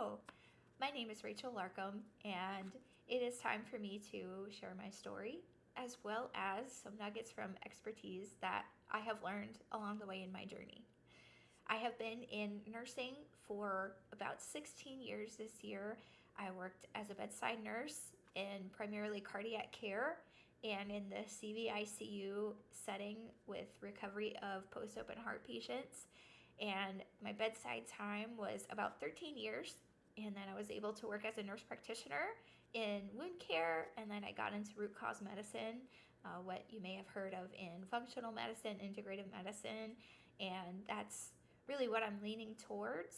Hello, my name is Rachel Larkham, and it is time for me to share my story as well as some nuggets from expertise that I have learned along the way in my journey. I have been in nursing for about 16 years this year. I worked as a bedside nurse in primarily cardiac care and in the CV-ICU setting with recovery of post open heart patients. And my bedside time was about 13 years. And then I was able to work as a nurse practitioner in wound care. And then I got into root cause medicine, what you may have heard of in functional medicine, integrative medicine. And that's really what I'm leaning towards.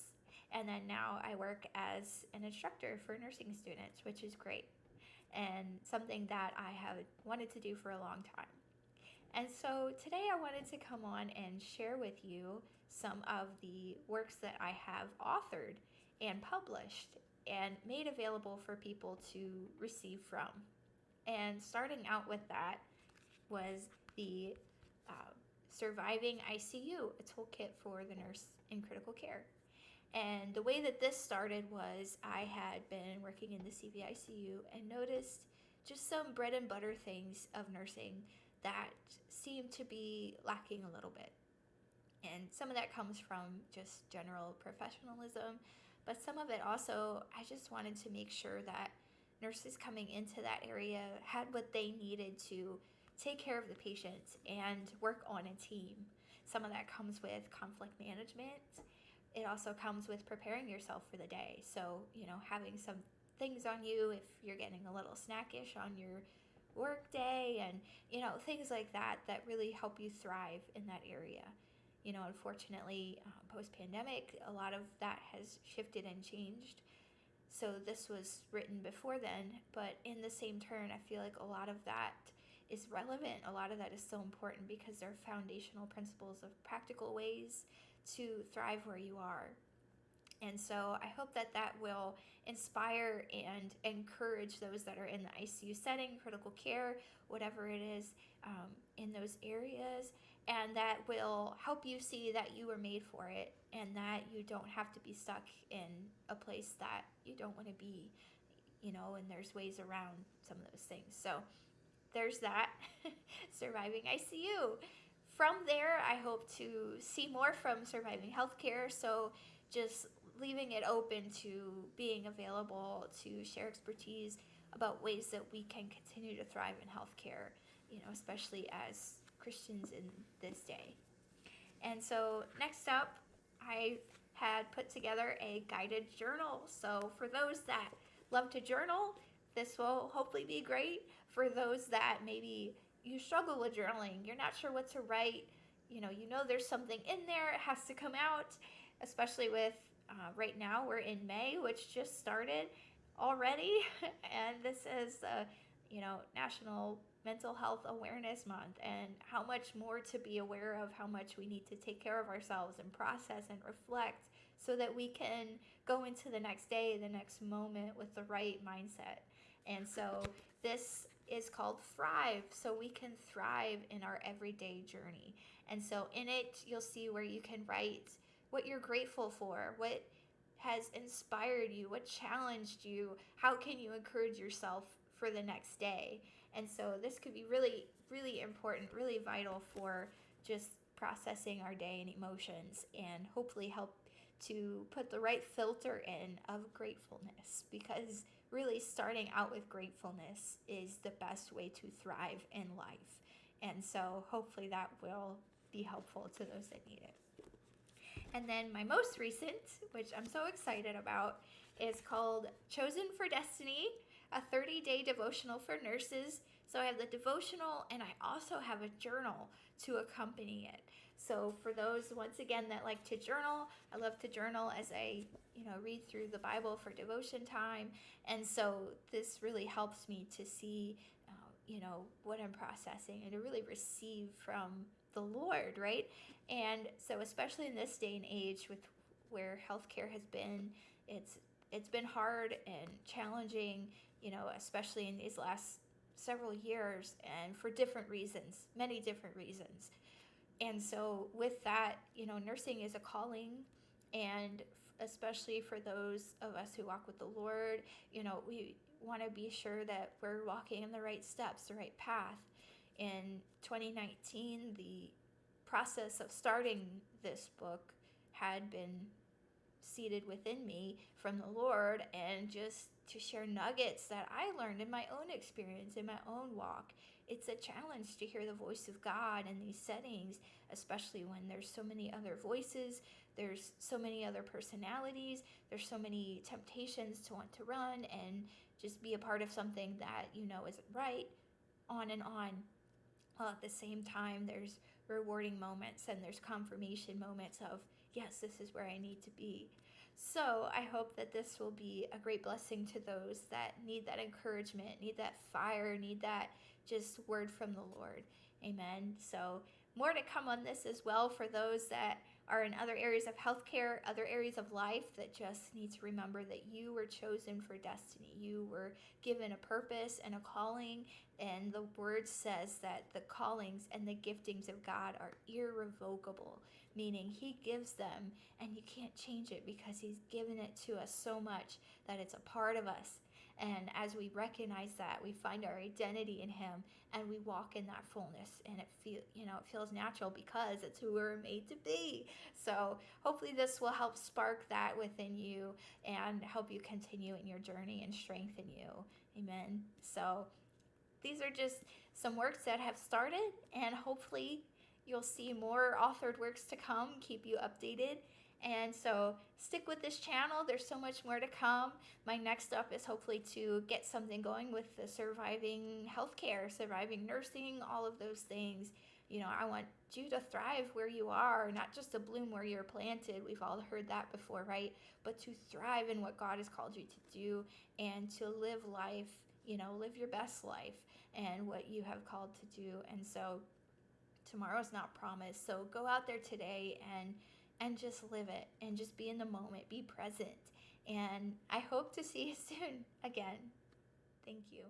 And then now I work as an instructor for nursing students, which is great and something that I have wanted to do for a long time. And so today I wanted to come on and share with you some of the works that I have authored and published and made available for people to receive from. And starting out with that was the Surviving ICU, a toolkit for the nurse in critical care. And the way that this started was I had been working in the CV-ICU and noticed just some bread and butter things of nursing that seemed to be lacking a little bit. And some of that comes from just general professionalism, but some of it also, I just wanted to make sure that nurses coming into that area had what they needed to take care of the patient and work on a team. Some of that comes with conflict management. It also comes with preparing yourself for the day. So, having some things on you if you're getting a little snackish on your work day and, things like that really help you thrive in that area. Unfortunately, post-pandemic, a lot of that has shifted and changed. So this was written before then, but in the same turn, I feel like a lot of that is relevant. A lot of that is so important because they're foundational principles of practical ways to thrive where you are. And so I hope that will inspire and encourage those that are in the ICU setting, critical care, whatever it is, in those areas, and that will help you see that you were made for it and that you don't have to be stuck in a place that you don't want to be, and there's ways around some of those things. So there's that, Surviving ICU. From there, I hope to see more from Surviving Healthcare, so just leaving it open to being available to share expertise about ways that we can continue to thrive in healthcare, especially as Christians in this day. And so next up, I had put together a guided journal. So for those that love to journal, this will hopefully be great. For those that maybe you struggle with journaling, you're not sure what to write, there's something in there, it has to come out, especially with right now we're in May, which just started already, and this is National Mental Health Awareness Month, and how much more to be aware of, how much we need to take care of ourselves and process and reflect so that we can go into the next day, the next moment with the right mindset. And so this is called Thrive, so we can thrive in our everyday journey. And so in it, you'll see where you can write what you're grateful for, what has inspired you, what challenged you, how can you encourage yourself for the next day. And so this could be really, really important, really vital for just processing our day and emotions, and hopefully help to put the right filter in of gratefulness, because really starting out with gratefulness is the best way to thrive in life. And so hopefully that will be helpful to those that need it. And then my most recent, which I'm so excited about, is called Chosen for Destiny, a 30-day devotional for nurses. So I have the devotional and I also have a journal to accompany it. So for those, once again, that like to journal, I love to journal as I, read through the Bible for devotion time. And so this really helps me to see, what I'm processing and to really receive from the Lord, right? And so especially in this day and age with where healthcare has been, it's been hard and challenging, especially in these last several years, and for different reasons, many different reasons. And so with that, nursing is a calling, and especially for those of us who walk with the Lord. We want to be sure that we're walking in the right steps, the right path. In 2019, the process of starting this book had been seated within me from the Lord, and just to share nuggets that I learned in my own experience, in my own walk. It's a challenge to hear the voice of God in these settings, especially when there's so many other voices, there's so many other personalities, there's so many temptations to want to run and just be a part of something that isn't right, on and on. While at the same time, there's rewarding moments and there's confirmation moments of, yes, this is where I need to be. So I hope that this will be a great blessing to those that need that encouragement, need that fire, need that just word from the Lord. Amen. So more to come on this as well for those that are in other areas of healthcare, other areas of life that just need to remember that you were chosen for destiny. You were given a purpose and a calling, and the word says that the callings and the giftings of God are irrevocable, meaning he gives them and you can't change it because he's given it to us so much that it's a part of us. And as we recognize that, we find our identity in him and we walk in that fullness, and it feels natural because it's who we're made to be. So hopefully this will help spark that within you and help you continue in your journey and strengthen you. Amen. So these are just some works that have started, and hopefully you'll see more authored works to come, keep you updated. And so stick with this channel. There's so much more to come. My next up is hopefully to get something going with the surviving healthcare, surviving nursing, all of those things. I want you to thrive where you are, not just to bloom where you're planted. We've all heard that before, right? But to thrive in what God has called you to do and to live life, live your best life and what you have called to do. And so tomorrow's not promised. So go out there today and just live it and just be in the moment, be present. And I hope to see you soon again. Thank you.